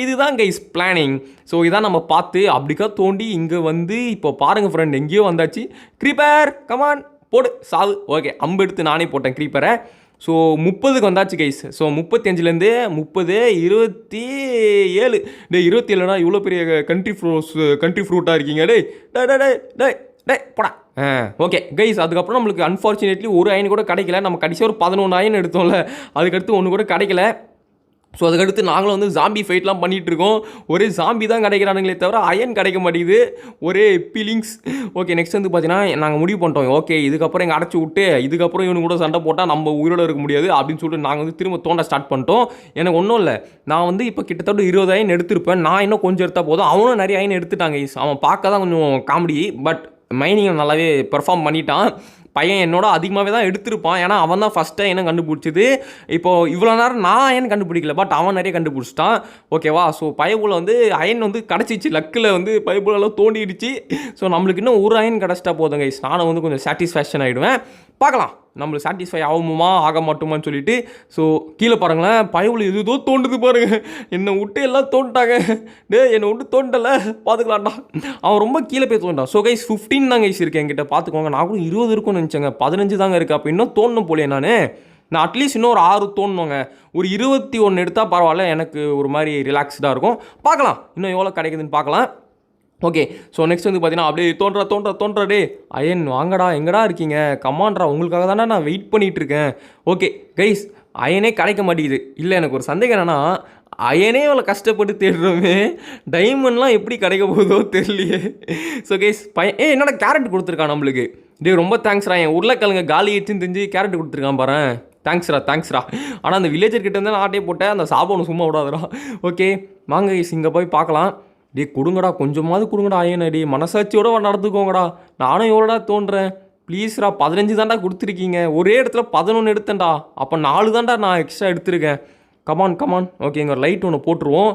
இதுதான் கைஸ் பிளானிங். ஸோ இதான் நம்ம பார்த்து அப்படிக்கா தோண்டி இங்கே வந்து இப்போ பாருங்கள் ஃப்ரெண்ட், எங்கேயோ வந்தாச்சு. க்ரீப்பர் கமான் போடு சாவு. ஓகே, அம்பு எடுத்து நானே போட்டேன் க்ரீப்பரை. ஸோ 30க்கு வந்தாச்சு கைஸ். ஸோ 35லேருந்து 30 27. டே 27டா, இவ்வளோ பெரிய கண்ட்ரி ஃப்ரூட்டாக இருக்கீங்க. டே போடா. ஓகே கைஸ், அதுக்கப்புறம் நம்மளுக்கு அன்ஃபார்ச்சுனேட்லி ஒரு அயன் கூட கிடைக்கல. நம்ம கடைசியாக ஒரு 11 அயன் எடுத்தோம்ல, அதுக்கடுத்து ஒன்று கூட கிடைக்கல. ஸோ அதுக்கடுத்து நாங்களும் வந்து ஜாம்பி ஃபைட்லாம் பண்ணிகிட்டு இருக்கோம். ஒரே ஜாம்பி தான் கிடைக்கிறானுங்களே தவிர அயன் கிடைக்க மாட்டேங்குது, ஒரே பீலிங்ஸ். ஓகே, நெக்ஸ்ட் வந்து பார்த்தீங்கன்னா நாங்கள் முடிவு பண்ணிட்டோம். ஓகே, இதுக்கப்புறம் எங்கள் அடைச்சி விட்டு இதுக்கப்புறம் இவனு கூட சண்டை போட்டால் நம்ம உயிரோடு இருக்க முடியாது அப்படின்னு சொல்லிட்டு நாங்கள் வந்து திரும்ப தோண்ட ஸ்டார்ட் பண்ணிட்டோம். எனக்கு ஒன்றும் இல்லை, நான் வந்து இப்போ கிட்டத்தட்ட 20 அயன் எடுத்திருப்பேன். நான் இன்னும் கொஞ்சம் எடுத்தால் போதும். அவனும் நிறைய அயன் எடுத்துட்டாங்க. அவன் பார்க்க தான் கொஞ்சம் காமெடி, பட் மைனிங் நல்லாவே பெர்ஃபார்ம் பண்ணிட்டான். பையன் என்னோட அதிகமாகவே தான் எடுத்திருப்பான். ஏன்னா அவன் தான் ஃபஸ்ட்டு அயனை கண்டுபிடிச்சது. இப்போது இவ்வளோ நேரம் நான் அயன் கண்டுபிடிக்கல, பட் அவன் நிறைய கண்டுபிடிச்சிட்டான். ஓகேவா? ஸோ பையபுல வந்து அயன் வந்து கிடச்சிச்சு, லக்கில் வந்து பைபுலெல்லாம் தோண்டிடுச்சு. ஸோ நம்மளுக்கு இன்னும் ஒரு அயன் கிடச்சிட்டா போதும் கைஸ், நானும் வந்து கொஞ்சம் சாட்டிஸ்ஃபேக்ஷன் ஆகிடுவேன். பார்க்கலாம் நம்மளுக்கு சாட்டிஸ்ஃபை ஆகுமா ஆக மாட்டோமான்னு சொல்லிட்டு. ஸோ கீழே பாருங்களேன், பயவுல எதுதோ தோண்டுது பாருங்க, என்னை விட்டு எல்லாம் தோண்டிட்டாங்க. என்னை விட்டு தோண்டலை, பார்த்துக்கலாம்டா. அவன் ரொம்ப கீழே போய் தோண்டான். ஸோ கைஸ் 15 தான் கைஸ் இருக்குது என்கிட்ட, பார்த்துக்கோங்க. நான் கூட 20 இருக்கும்னு நினச்சேங்க, 15 தாங்க இருக்குது. அப்போ இன்னும் தோண்டணும் போலே நான் அட்லீஸ்ட் இன்னும் ஒரு 6 தோணுங்க. ஒரு 21 எடுத்தால் பரவாயில்ல, எனக்கு ஒரு மாதிரி ரிலாக்ஸ்டாக இருக்கும். பார்க்கலாம் இன்னும் எவ்வளோ கிடைக்குதுன்னு பார்க்கலாம். ஓகே, ஸோ நெக்ஸ்ட் வந்து பார்த்தீங்கன்னா அப்படியே தோன்றா அயன் வாங்கடா, எங்கடா இருக்கீங்க, கமான்ட்ரா, உங்களுக்காக தானே நான் வெயிட் பண்ணிகிட்ருக்கேன். ஓகே கைஸ், அயனே கிடைக்க மாட்டேங்குது. இல்லை எனக்கு ஒரு சந்தேகம் என்னென்னா, அயனே அவ்வளோ கஷ்டப்பட்டு தேடுறோமே, டைமண்ட்லாம் எப்படி கிடைக்க போகுதோ தெரியலையே. ஸோ கைஸ் என்னோட கேரட் கொடுத்துருக்கான் நம்மளுக்கு. ரொம்ப தேங்க்ஸ்ரா, என் உருளைக்கிழங்கு காலி ஆச்சுன்னு தெரிஞ்சு கேரட் கொடுத்துருக்கான் பாரு. தேங்க்ஸ்ரா. ஆனால் அந்த வில்லேஜர்கிட்ட இருந்தால் நான் ஆட்டே போட்டேன், அந்த சாப்பாடு சும்மா விடாதுடா. ஓகே வாங்க கைஸ், இங்கே போய் பார்க்கலாம். கொடுங்கடா, கொஞ்சமாவது கொடுங்கடா அயனடி, மனசாட்சியோட நடந்துக்கோங்கடா. நானும் எவ்வளோடா தோன்றேன், ப்ளீஸ்ரா. 15 தான்டா கொடுத்துருக்கீங்க, ஒரே இடத்துல 11 எடுத்தேன்டா, அப்போ 4 தான்டா நான் எக்ஸ்ட்ரா எடுத்திருக்கேன். கமான். ஓகே, இங்கே ஒரு லைட் ஒன்று போட்டுருவோம்.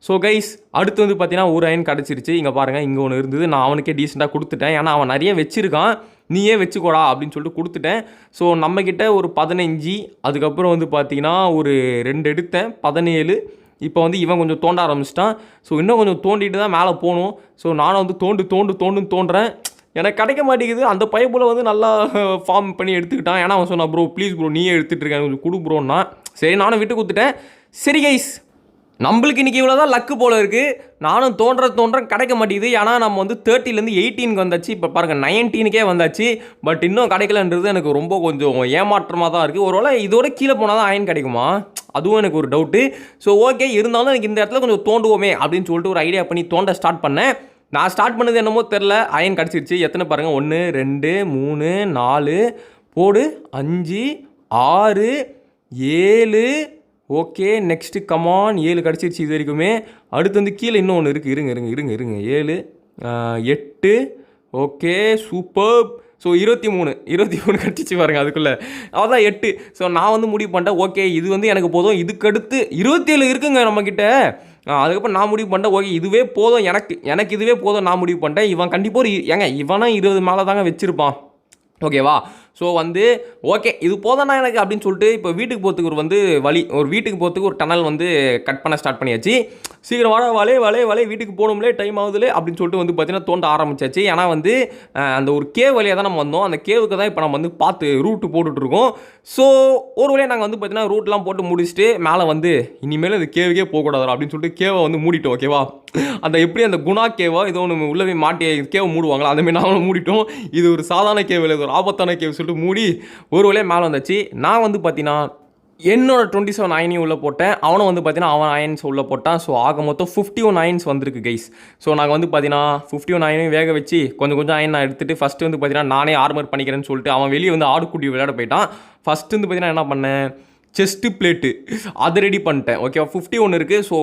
ஸோ கைஸ் அடுத்து வந்து பார்த்தீங்கன்னா ஒரு அயன் கிடச்சிருச்சு. இங்கே பாருங்கள், இங்கே ஒன்று இருந்தது, நான் அவனுக்கே டீசெண்டாக கொடுத்துட்டேன். ஏன்னா அவன் நிறைய வச்சுருக்கான், நீயே வச்சுக்கோடா அப்படின்னு சொல்லிட்டு கொடுத்துட்டேன். ஸோ நம்மக்கிட்ட ஒரு 15, அதுக்கப்புறம் வந்து பார்த்தீங்கன்னா ஒரு 2 எடுத்தேன், 17. இப்போ வந்து இவன் கொஞ்சம் தோண்ட ஆரம்பிச்சிட்டான். ஸோ இன்னும் கொஞ்சம் தோண்டிட்டு தான் மேலே போகணும். ஸோ நானும் வந்து தோண்டுறேன், எனக்கு கிடைக்க மாட்டேங்குது. அந்த பைப்பில் வந்து நல்லா ஃபார்ம் பண்ணி எடுத்துக்கிட்டான். ஏன்னா அவன் சொன்னான், ப்ரோ ப்ளீஸ் ப்ரோ நீயே எடுத்துகிட்டு இருக்கேன், கொஞ்சம் கொடு ப்ரோன்னா. சரி நானும் விட்டு கொடுத்துட்டேன். சரி கைஸ், நம்மளுக்கு இன்றைக்கி இவ்வளோ தான் லக்கு போல் இருக்குது. நானும் தோன்றேன் கிடைக்க மாட்டேங்குது. ஏன்னா நம்ம வந்து 30லேருந்து 18க்கு வந்தாச்சு, இப்போ பாருங்கள் 19க்கே வந்தாச்சு. பட் இன்னும் கிடைக்கலன்றது எனக்கு ரொம்ப கொஞ்சம் ஏமாற்றமாக தான் இருக்குது. ஒருவேளை இதோட கீழே போனால் தான் அயன் கிடைக்குமா, அதுவும் எனக்கு ஒரு டவுட்டு. ஸோ ஓகே, இருந்தாலும் எனக்கு இந்த இடத்துல கொஞ்சம் தோண்டுவோமே அப்படின்னு சொல்லிட்டு ஒரு ஐடியா பண்ணி தோண்ட ஸ்டார்ட் பண்ணேன். நான் ஸ்டார்ட் பண்ணது என்னமோ தெரில, அயன் கிடச்சிருச்சு. எத்தனை பாருங்கள், 1 2 3 4 போடு, 5 6 7. ஓகே நெக்ஸ்ட்டு கமான், 7 கிடச்சிருச்சு இது வரைக்குமே. அடுத்து வந்து கீழே இன்னும் ஒன்று இருக்குது, இருங்க 7 8. Okay super. ஸோ 23 கட்டிச்சு பாருங்கள் அதுக்குள்ளே, அதான் 8. ஸோ நான் வந்து முடிவு பண்ணிட்டேன், ஓகே இது வந்து எனக்கு போதும். இதுக்கடுத்து 27 இருக்குங்க நம்மக்கிட்ட. அதுக்கப்புறம் நான் முடிவு பண்ணிட்டேன், ஓகே இதுவே போதும், எனக்கு இதுவே போதும் நான் முடிவு பண்ணிட்டேன். இவன் கண்டிப்பாக இவனா 20 மேலே தாங்க வச்சுருப்பான். ஓகேவா? ஸோ வந்து ஓகே இது போதாண்ணா எனக்கு அப்படின்னு சொல்லிட்டு இப்போ வீட்டுக்கு போகிறதுக்கு ஒரு வீட்டுக்கு போகிறதுக்கு ஒரு டனல் வந்து கட் பண்ண ஸ்டார்ட் பண்ணியாச்சு. சீக்கிரம் வலே வீட்டுக்கு போகணும்லே, டைம் ஆகுதுலே அப்படின்னு சொல்லிட்டு வந்து பார்த்தீங்கன்னா தோண்ட ஆரம்பிச்சாச்சு. ஏன்னா வந்து அந்த ஒரு கேவ் வழியாக தான் நம்ம வந்தோம், அந்த கேவுக்கு தான் இப்போ நம்ம வந்து பார்த்து ரூட்டு போட்டுட்ருக்கோம். ஸோ ஒரு வழியாக நாங்கள் வந்து பார்த்தீங்கன்னா ரூட்லாம் போட்டு முடிச்சுட்டு மேலே வந்து இனிமேல் அந்த கேவுக்கே போகக்கூடாது அப்படின்னு சொல்லிட்டு கேவை வந்து மூடிட்டோம். ஓகேவா? அந்த எப்படி அந்த குணா கேவோ ஏதோ ஒன்று உள்ளவே மாட்டி கேவை மூடுவாங்களா, அந்தமாதிரி நாங்களும் மூடிட்டோம். இது ஒரு சாதாரண கேவ் இல்லை, இது ஒரு ஆபத்தான கேவ் சொல்லிட்டு மூடி ஒரு வழியாக மேலே வந்தாச்சு. நான் வந்து பார்த்தீங்கன்னா என்னோட 27 அயனையும் உள்ளே போட்டேன், அவனும் வந்து பார்த்தீங்கன்னா அவன் அயன்ஸ் உள்ளே போட்டான். ஸோ ஆக மொத்தம் 51 அயன்ஸ் வந்திருக்கு கைஸ். ஸோ நாங்கள் வந்து பார்த்தீங்கன்னா 51 அயனையும் வேக வச்சு கொஞ்சம் அயன் நான் எடுத்துகிட்டு ஃபஸ்ட்டு வந்து பார்த்தீங்கன்னா நானே ஆர்மர் பண்ணிக்கிறேன்னு சொல்லிட்டு அவன் வெளியே வந்து ஆடுக்குட்டி விளையாட போயிட்டான். ஃபஸ்ட்டு வந்து பார்த்தீங்கன்னா என்ன பண்ணேன், செஸ்ட்டு பிளேட்டு அதை ரெடி பண்ணிட்டேன். ஓகேவா? 51 இருக்குது. ஸோ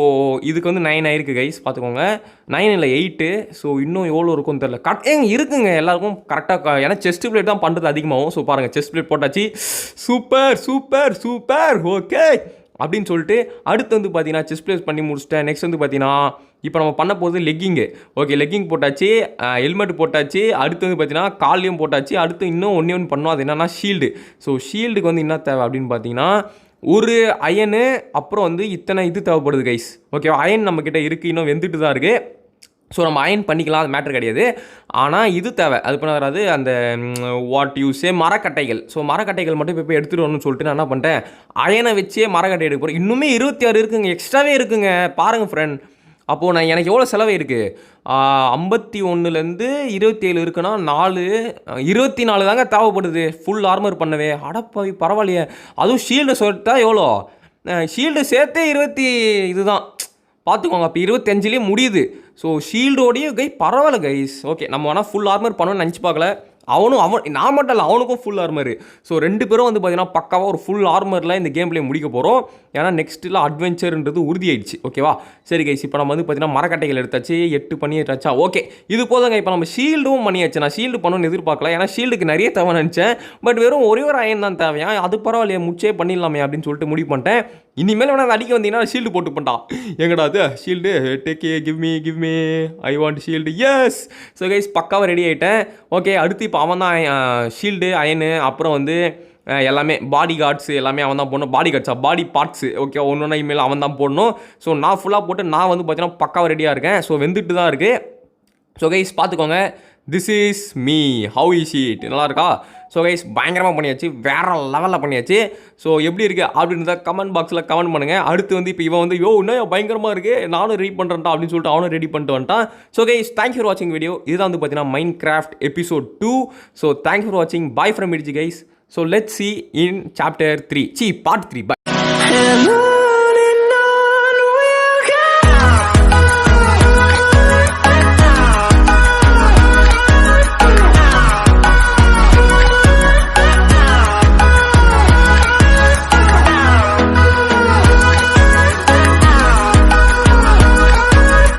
இதுக்கு வந்து 9 ஆயிருக்கு கைஸ், பார்த்துக்கோங்க. 9 இல்லை 8. ஸோ இன்னும் எவ்வளோ இருக்கும்னு தெரில. இருக்குங்க எல்லாருக்கும் கரெக்டாக, ஏன்னா செஸ்ட் பிளேட் தான் பண்ணுறது அதிகமாகும். ஸோ பாருங்கள், செஸ்ட் பிளேட் போட்டாச்சு. சூப்பர் ஓகே அப்படின்னு சொல்லிட்டு அடுத்து வந்து பார்த்தீங்கன்னா செஸ்ட் பிளேட் பண்ணி முடிச்சிட்டேன். நெக்ஸ்ட் வந்து பார்த்தீங்கன்னா இப்போ நம்ம பண்ண போகிறது லெக்கிங்கு. ஓகே லெக்கிங் போட்டாச்சு, ஹெல்மெட் போட்டாச்சு, அடுத்து வந்து பார்த்தீங்கன்னா கால்லையும் போட்டாச்சு. அடுத்து இன்னும் ஒன்று பண்ணோம், அது என்னென்னா ஷீல்டு. ஸோ ஷீல்டுக்கு வந்து என்ன தேவை அப்படின்னு பார்த்தீங்கன்னா ஒரு அயனு, அப்புறம் வந்து இத்தனை இது தேவைப்படுது கைஸ். ஓகே அயன் நம்மக்கிட்ட இருக்குது, இன்னும் வெந்துட்டு தான் இருக்குது. ஸோ நம்ம அயன் பண்ணிக்கலாம், அது மேட்ரு கிடையாது. ஆனால் இது தேவை, அது பண்ண வராது. அந்த வாட் யூஸே மரக்கட்டைகள். ஸோ மரக்கட்டைகள் மட்டும் இப்போ எடுத்துகிட்டு வரணும்னு சொல்லிட்டு நான் என்ன பண்ணிட்டேன், அயனை வச்சே மரக்கட்டை எடுக்க போகிறேன். இன்னுமே 26 இருக்குங்க, எக்ஸ்ட்ராவே இருக்குங்க பாருங்கள் ஃப்ரெண்ட். அப்போது எனக்கு எவ்வளோ செலவு இருக்குது, 51லேருந்து 27 இருக்குன்னா 24 தாங்க தேவைப்படுது ஃபுல் ஆர்மர் பண்ணவே. அடப்பாவி பரவாயில்லையே. அதுவும் ஷீல்டு சொல்லிட்டா எவ்வளோ, ஷீல்டு சேர்த்தே 20 இதுதான் பார்த்துக்கோங்க. அப்போ 25லேயே முடியுது. ஸோ ஷீல்டோடையே பரவாயில்ல கைஸ். ஓகே நம்ம வேணால் ஃபுல் ஆர்மர் பண்ணணும்னு நினச்சி பார்க்கல. அவன் நான் மட்டும் இல்லை, அவனுக்கும் ஃபுல் ஆர்மரு. ஸோ 2 பேரும் வந்து பார்த்தீங்கன்னா பக்காவாக ஒரு ஃபுல் ஆர்மரில் இந்த கேம் பிளே முடிக்க போகிறோம். ஏன்னா நெக்ஸ்ட்டில் அட்வென்ச்சர்ன்றது உறுதியாயிடுச்சு. ஓகேவா? சரி கைஸ், இப்போ நம்ம வந்து பார்த்தீங்கன்னா மரக்கட்டைகள் எடுத்தாச்சு, 8 பண்ணியாச்சா? ஓகே, இது போதுங்க. இப்போ நம்ம ஷீல்டும் பண்ணியாச்சு. நான் ஷீல்டு பண்ணணும்னு எதிர்பார்க்கல, ஏன்னா ஷீல்டுக்கு நிறைய தேவை நினச்சேன். பட் வெறும் ஒரே ஒரு அயன் தான் தேவையா, அது பரவாயில்லையே முச்சே பண்ணிடலாமே அப்படின்னு சொல்லிட்டு முடிவு பண்ணிட்டேன். இனிமேல் வேணா அடிக்க வந்தீங்கன்னா ஷீல்டு போட்டு பண்ணிட்டான். எங்கடா அது shield? Take give me I want shield. Yes. So guys பக்காவாக ரெடி ஆகிட்டேன். ஓகே, அடுத்து இப்போ அவன் தான் ஷீல்டு அயனு, அப்புறம் வந்து எல்லாமே பாடி கார்ட்ஸு எல்லாமே அவன் தான் போடணும். பாடி கார்ட்ஸா பாடி பார்ட்ஸு, ஓகே, ஒன்று இனிமேல் அவன் தான் போடணும். ஸோ நான் ஃபுல்லாக போட்டு நான் வந்து பார்த்தீங்கன்னா பக்காவாக ரெடியாக இருக்கேன். ஸோ வெந்துட்டு தான் இருக்குது. ஸோ கைஸ் பார்த்துக்கோங்க, this is me, how is it, நல்லா இருக்கா? ஸோ கைஸ் பயங்கரமாக பண்ணியாச்சு, வேறு லெவலில் பண்ணியாச்சு. ஸோ எப்படி இருக்குது அப்படின்றத கமெண்ட் பாக்ஸில் கமெண்ட் பண்ணுங்கள். அடுத்து வந்து இப்போ இவன் வந்து இன்னும் பயங்கரமாக இருக்குது, நானும் ரெடி பண்ணுறேன்டா அப்படின்னு சொல்லிட்டு அவனும் ரெடி பண்ணிட்டு வந்துட்டான். ஸோ கைஸ் தேங்க்யூ ஃபார் வாட்சிங் வீடியோ. இதுதான் வந்து பார்த்தீங்கன்னா Minecraft episode 2. So thank you for வாட்சிங். பை ஃப்ரம் இட்ஜி guys. So let's see in chapter 3, part 3. Bye.